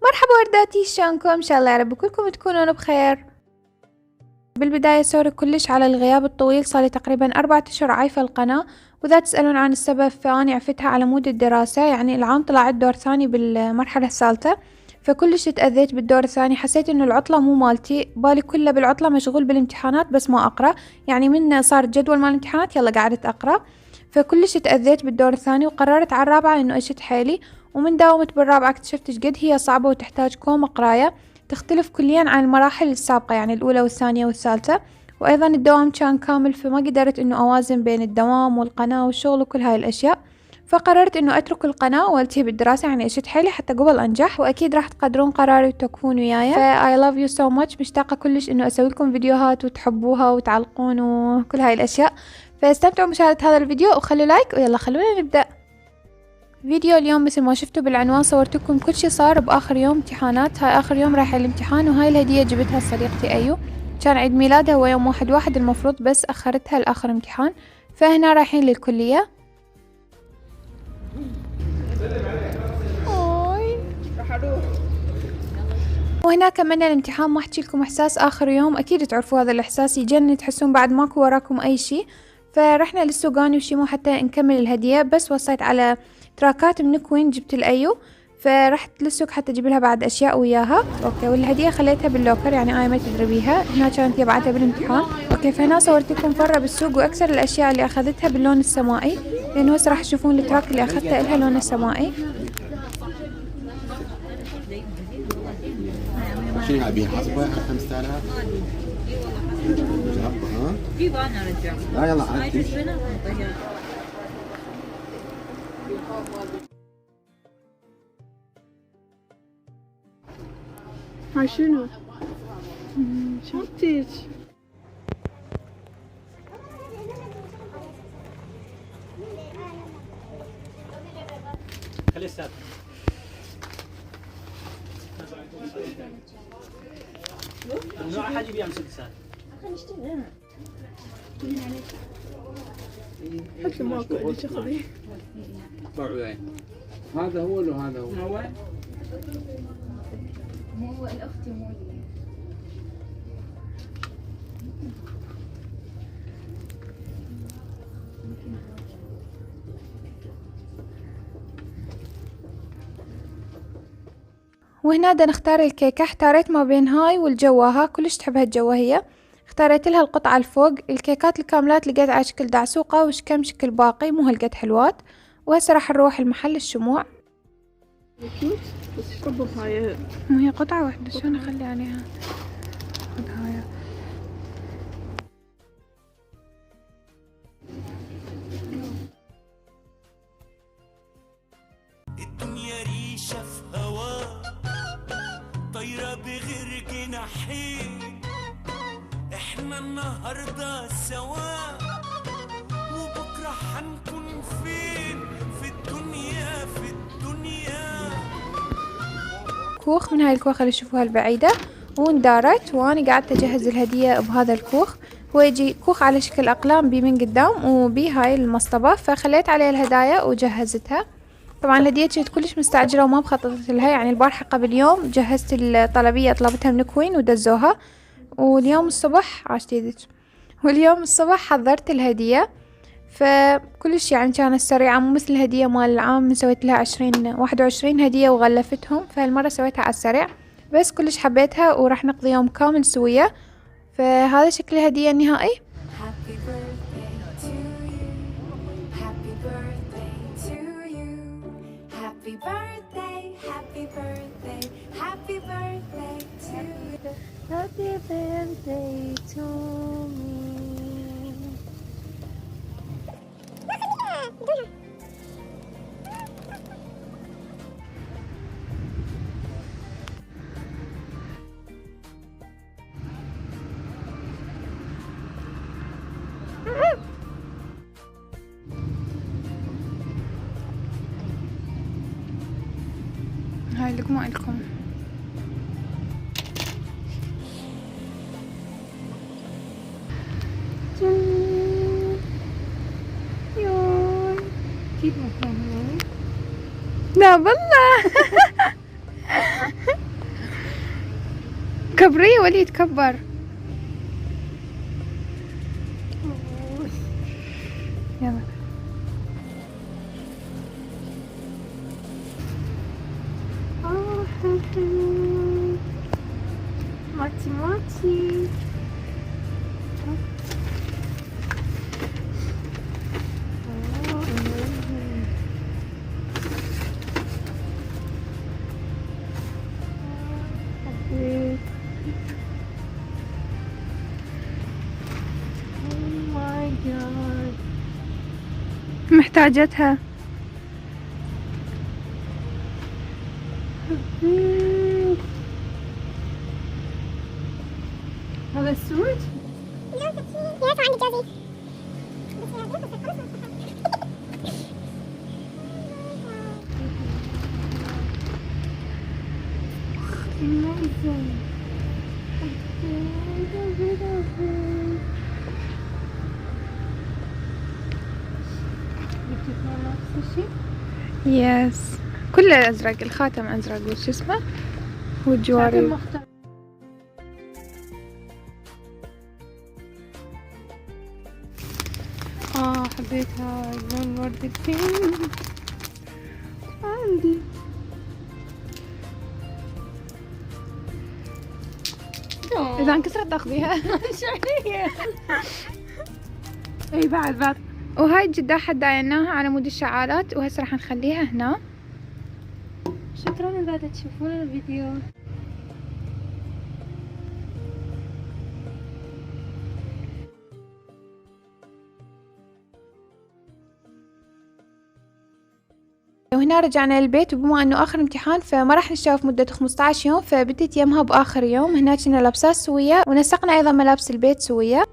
مرحبا ورداتي، شلونكم؟ ان شاء الله يا رب كلكم تكونون بخير. بالبداية سوري كلش على الغياب الطويل، صار لي تقريبا 4 أشهر عايفة القناة، واذا تسألون عن السبب فاني عفتها على مود الدراسة. يعني العام طلعت دور ثاني بالمرحلة الثالثة، فكلش تأذيت بالدور الثاني. حسيت انه العطلة مو مالتي، بالي كله بالعطلة مشغول بالامتحانات بس ما اقرأ. يعني من صار الجدول مال الامتحانات يلا قعدت اقرأ، فكلش تأذيت بالدور الثاني وقررت على الرابعة انه اشد حيلي. ومن داومت بالرابعة اكتشفت ايش قد هي صعبة وتحتاج كوم قراية، تختلف كليا عن المراحل السابقة، يعني الأولى والثانية والثالثة. وأيضا الدوام كان كامل، فما قدرت إنه أوازن بين الدوام والقناة والشغل وكل هاي الأشياء. فقررت إنه أترك القناة والتهي بالدراسة، يعني أشد حيلي حتى قبل أنجح. وأكيد راح تقدرون قراري وتوقفون وياي. I love you so much، مشتاقة كلش إنه أسوي لكم فيديوهات وتحبوها وتعلقون وكل هاي الأشياء. فاستمتعوا بمشاهدة هذا الفيديو وخلوا لايك، ويلا خلونا نبدأ. فيديو اليوم مثل ما شفتوا بالعنوان صورتكم كل شي صار بآخر يوم امتحانات. هاي آخر يوم رايحة الامتحان، وهاي الهدية جبتها صديقتي أيو، كان عيد ميلادها هو يوم 1/1 المفروض، بس أخرتها لآخر امتحان. فهنا رايحين للكلية. وهنا كملنا الامتحان. ما احكي لكم احساس اخر يوم، اكيد تعرفوا هذا الاحساس، يجن تحسون بعد ماكو وراكم اي شي. فرحنا للسوقاني وشيمو حتى نكمل الهدية، بس وصيت على تراكات من كوين جبت الايو، فرحت للسوق حتى اجيب لها بعد اشياء وياها. اوكي، والهدية خليتها باللوكر، يعني ما تدري بيها، هنا كانت يبعتها بالامتحان. اوكي، فهنا صورت لكم فرة بالسوق، واكثر الاشياء اللي اخذتها باللون السمائي، لانه هسه راح تشوفون التراك اللي اخذته لها لون السمائي. شنو ابي حسبه 5000 ها؟ في وانا رجع. لا يلا عاد هاي شنو؟ شنطيج. خليه ثابت. ممنوع حد يبيع مسدسات. حتى ماكو اللي تاخذيه. هذا هو ولا هذا هو؟ هو الاخت مو وهنا بدنا نختار الكيكة. احتاريت ما بين هاي والجواها، كلش تحبها الجوا هي. اختاريت لها القطعة الفوق. الكيكات الكاملات لقيت على شكل دعسوقة وكم شكل باقي مو هالقد حلوات. وهسه راح نروح المحل الشموع. كيوت بس يطبق هاي. مو هي قطعة واحدة، شلون اخلي عليها؟ خذ هاي. الدنيا ريشة في هوا طايرة بغير جناحين، احنا النهاردة سوا وبكرة حنكون فين؟ في الدنيا في الدنيا. كوخ من هاي الكوخة اللي تشوفوها البعيدة، واندارت واني قعدت اجهز الهدية بهذا الكوخ. هو يجي كوخ على شكل اقلام بي من قدام وبي هاي المصطبة، فخليت عليه الهدايا وجهزتها. طبعا الهدية كنت كلش مستعجلة وما مخططت لها، يعني البارحة قبل يوم جهزت الطلبية، طلبتها من كوين ودزوها. واليوم الصبح عاشت يدك، واليوم الصبح حضرت الهدية. فكلش يعني كانت سريعة، مو مثل الهدية مال العام سويت لها 21 هدية وغلفتهم، فهالمرة سويتها على السريع. بس كلش حبيتها وراح نقضي يوم كامل سوية. فهذا شكل الهدية النهائي. Happy birthday to you. Happy birthday to you. Happy birthday, happy birthday, happy birthday to you. Happy birthday to me. هاي لقمة لكم. لا والله. كبريه وليد كبر. يلا ماتي ماتي. محتاجتها. هذا السود؟ يس كله ازرق، الخاتم ازرق وش اسمه والجواري. حبيتها اللون وردي البينك عندي. اذا انكسرت تاخذيها. اي بعد. وهاي الجداحة دايناها على مود الشعارات، وهسه راح نخليها هنا. شكرا إذا تشوفون الفيديو. وهنا رجعنا للبيت، وبما انه اخر امتحان فما راح نشتغل مدة 15 يوم، فبديت يمها باخر يوم. هنا كنا لابسات سوية، ونسقنا ايضا ملابس البيت سوية.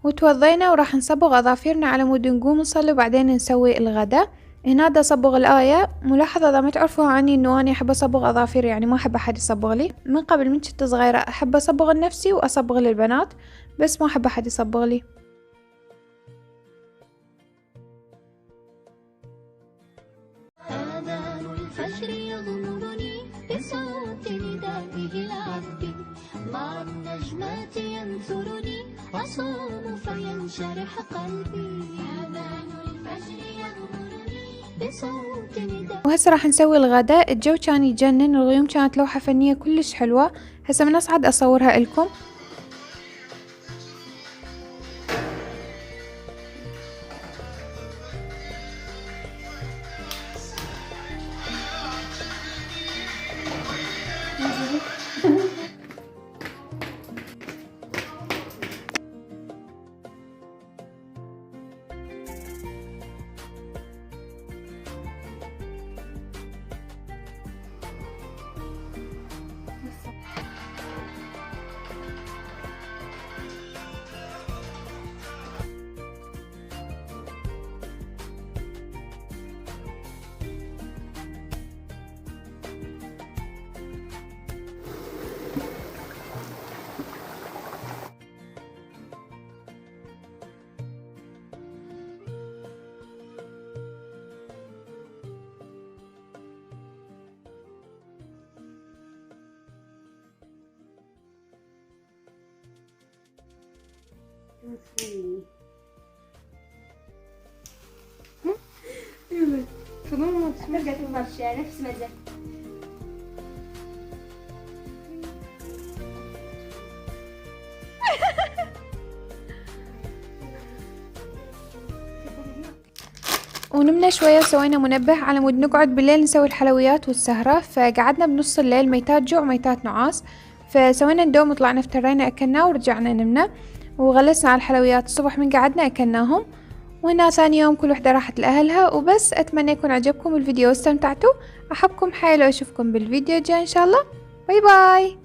وتوضينا وراح نصبغ اظافيرنا على مود نقوم نصلي وبعدين نسوي الغداء. هنا دا اصبغ الآية. ملاحظة اذا ما تعرفوا عني انه اني احب اصبغ اظافيري، يعني ما احب احد يصبغ لي. من قبل من كنت صغيرة احب اصبغ لنفسي واصبغ للبنات، بس ما احب احد يصبغ لي. آذان الفجر يغمرني بصوت ندائه العذب، مع النجمات ينثرني أصوم فينشرح قلبي. آذان الفجر يغمرني بصوت ندائه. وهسه راح نسوي الغداء. الجو كان يجنن، الغيوم كانت لوحة فنية كلش حلوة. هسه من اصعد اصورها لكم. ترجع تمشي نفس مزة. ونمنا شوية وسوينا منبه على مود نقعد بالليل نسوي الحلويات والسهرة. فقعدنا بنص الليل ميتات جوع ميتات نعاس، فسوينا الدوم وطلعنا افترينا اكلناه ورجعنا نمنا، وغلسنا على الحلويات الصبح من قعدنا اكلناهم. وهنا ثاني يوم كل وحدة راحت لأهلها. وبس أتمنى يكون عجبكم الفيديو واستمتعتوا. أحبكم حيل وأشوفكم بالفيديو الجاي إن شاء الله. باي باي.